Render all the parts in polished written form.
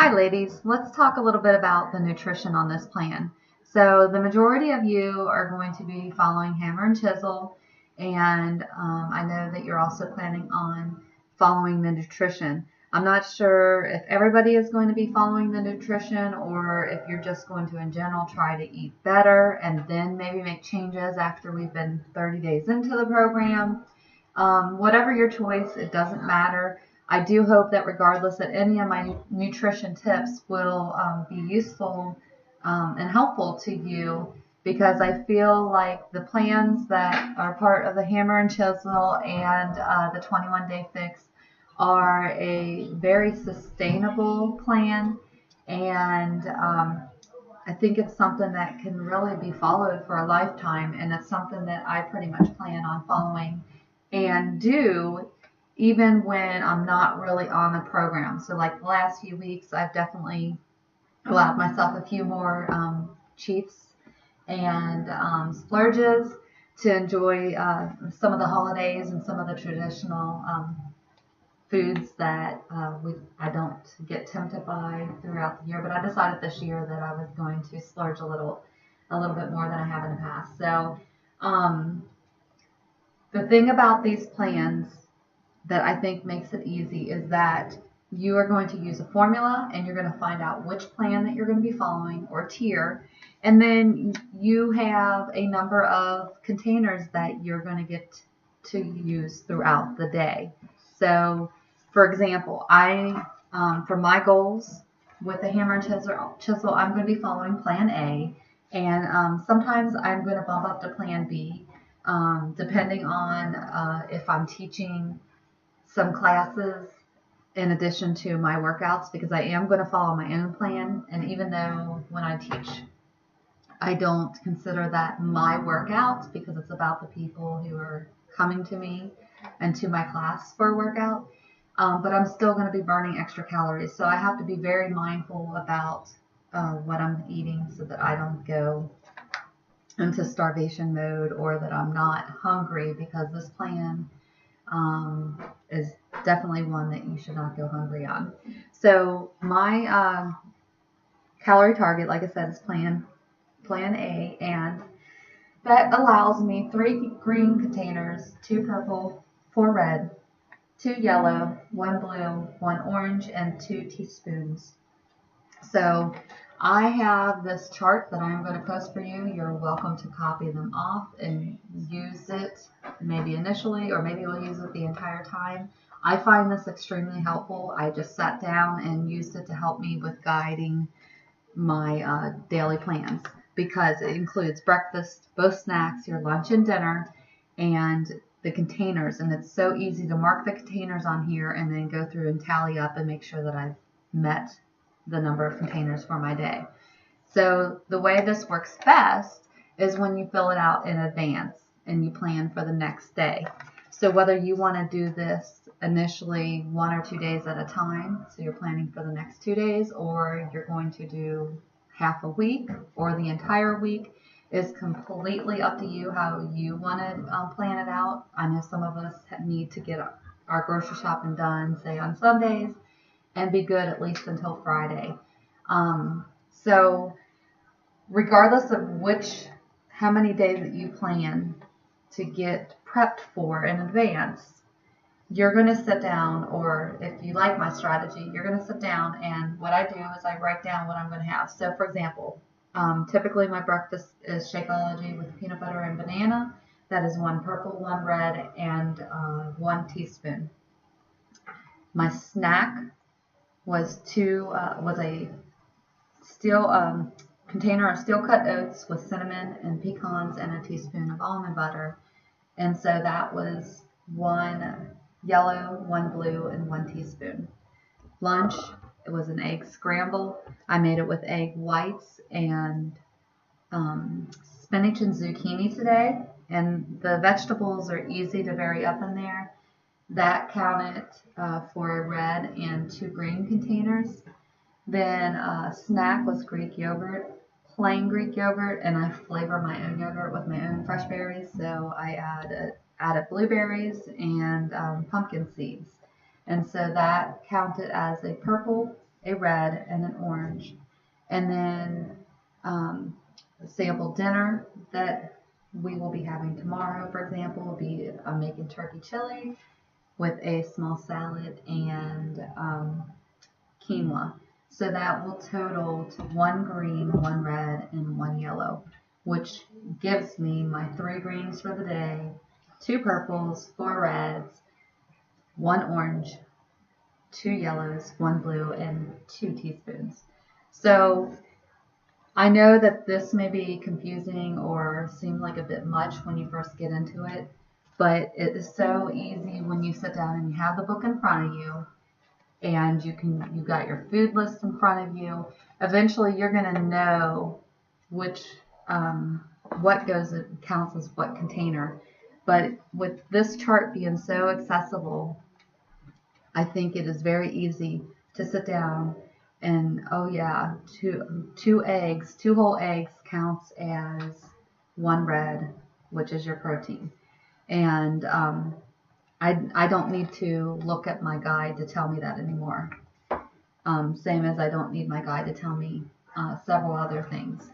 Hi ladies, let's talk a little bit about the nutrition on this plan. So the majority of you are going to be following Hammer and Chisel, and I know that you're also planning on following the nutrition. I'm not sure if everybody is going to be following the nutrition or if you're just going to in general try to eat better and then maybe make changes after we've been 30 days into the program. Whatever your choice, it doesn't matter. I do hope that regardless that any of my nutrition tips will be useful and helpful to you, because I feel like the plans that are part of the Hammer and Chisel and the 21-day fix are a very sustainable plan, and I think it's something that can really be followed for a lifetime, and it's something that I pretty much plan on following and do even when I'm not really on the program. So like the last few weeks, I've definitely allowed myself a few more cheats and splurges to enjoy some of the holidays and some of the traditional foods that I don't get tempted by throughout the year. But I decided this year that I was going to splurge a little bit more than I have in the past. So the thing about these plans that I think makes it easy is that you are going to use a formula and you're going to find out which plan that you're going to be following or tier. And then you have a number of containers that you're going to get to use throughout the day. So, for example, for my goals with the Hammer and Chisel, I'm going to be following Plan A. And sometimes I'm going to bump up to Plan B, depending on if I'm teaching some classes in addition to my workouts, because I am going to follow my own plan. And even though when I teach, I don't consider that my workout because it's about the people who are coming to me and to my class for a workout, but I'm still going to be burning extra calories. So I have to be very mindful about what I'm eating so that I don't go into starvation mode or that I'm not hungry, because this plan is definitely one that you should not go hungry on. So my calorie target, like I said, is plan A, and that allows me 3 green containers, 2 purple, 4 red, 2 yellow, 1 blue, 1 orange, and 2 teaspoons. So I have this chart that I'm going to post for you. You're welcome to copy them off and use it maybe initially, or maybe you'll use it the entire time. I find this extremely helpful. I just sat down and used it to help me with guiding my daily plans, because it includes breakfast, both snacks, your lunch and dinner, and the containers. And it's so easy to mark the containers on here and then go through and tally up and make sure that I've met the number of containers for my day. So the way this works best is when you fill it out in advance and you plan for the next day. So whether you want to do this initially 1 or 2 days at a time, so you're planning for the next 2 days, or you're going to do half a week or the entire week, is completely up to you how you want to plan it out. I know some of us need to get our grocery shopping done, say on Sundays, and be good at least until Friday. So regardless of how many days that you plan to get prepped for in advance, you're going to sit down, or if you like my strategy, you're going to sit down, and what I do is I write down what I'm going to have. So for example, typically my breakfast is Shakeology with peanut butter and banana. That is 1 purple, 1 red, and 1 teaspoon. My snack was a steel container of steel cut oats with cinnamon and pecans and a teaspoon of almond butter. And so that was 1 yellow, 1 blue, and 1 teaspoon. Lunch, it was an egg scramble. I made it with egg whites and spinach and zucchini today. And the vegetables are easy to vary up in there. That counted for a red and 2 green containers. Then snack was Greek yogurt, plain Greek yogurt, and I flavor my own yogurt with my own fresh berries. So I added blueberries and pumpkin seeds. And so that counted as a purple. a red, and an orange. And then the sample dinner that we will be having tomorrow, for example, will be I'm making turkey chili with a small salad and quinoa. So that will total to one green, one red, and one yellow, which gives me my 3 greens for the day, 2 purples, 4 reds, 1 orange, 2 yellows, 1 blue, and 2 teaspoons. So I know that this may be confusing or seem like a bit much when you first get into it, but it is so easy when you sit down and you have the book in front of you and you've got your food list in front of you. Eventually you're going to know which what counts as what container. But with this chart being so accessible, I think it is very easy to sit down and, oh yeah, two eggs, 2 whole eggs counts as 1 red, which is your protein. And I don't need to look at my guide to tell me that anymore. Same as I don't need my guide to tell me several other things.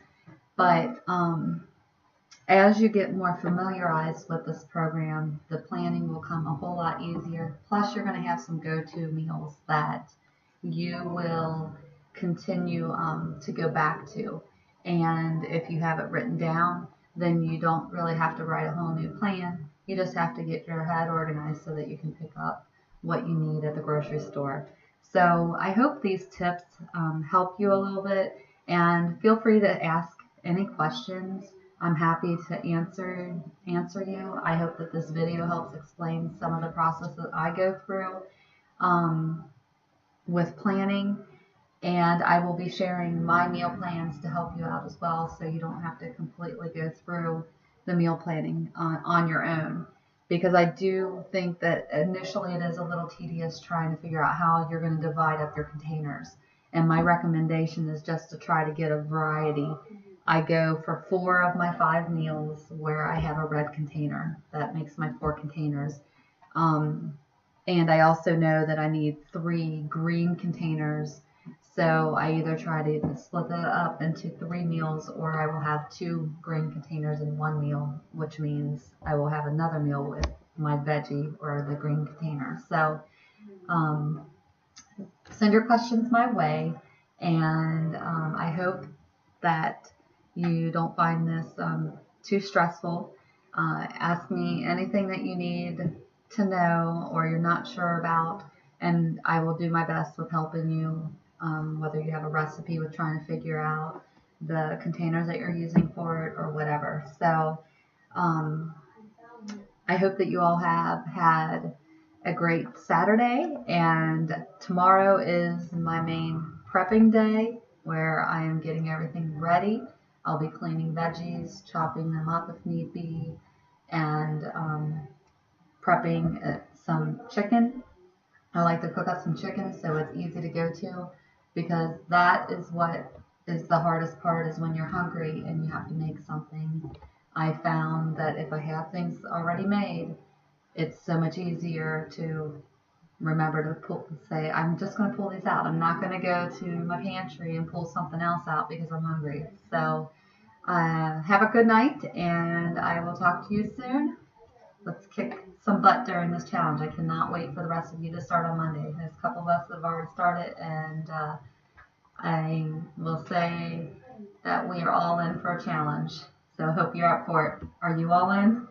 But as you get more familiarized with this program, the planning will come a whole lot easier. Plus, you're going to have some go-to meals that you will continue to go back to. And if you have it written down, then you don't really have to write a whole new plan. You just have to get your head organized so that you can pick up what you need at the grocery store. So I hope these tips help you a little bit, and feel free to ask any questions. I'm happy to answer you. I hope that this video helps explain some of the process that I go through with planning, and I will be sharing my meal plans to help you out as well, so you don't have to completely go through the meal planning on your own, because I do think that initially it is a little tedious trying to figure out how you're going to divide up your containers. And my recommendation is just to try to get a variety. I go for 4 of my 5 meals where I have a red container. That makes my 4 containers. And I also know that I need 3 green containers. So I either try to split that up into 3 meals, or I will have 2 green containers in 1 meal, which means I will have another meal with my veggie or the green container. So send your questions my way, and I hope that you don't find this too stressful. Ask me anything that you need to know or you're not sure about, and I will do my best with helping you, whether you have a recipe with trying to figure out the containers that you're using for it or whatever. So I hope that you all have had a great Saturday, and tomorrow is my main prepping day where I am getting everything ready. I'll be cleaning veggies, chopping them up if need be, and prepping some chicken. I like to cook up some chicken so it's easy to go to, because that is what is the hardest part, is when you're hungry and you have to make something. I found that if I have things already made, it's so much easier to remember to say, I'm just going to pull these out. I'm not going to go to my pantry and pull something else out because I'm hungry. So have a good night, and I will talk to you soon. Let's kick some butt during this challenge. I cannot wait for the rest of you to start on Monday. There's a couple of us that have already started, and I will say that we are all in for a challenge. So I hope you're up for it. Are you all in?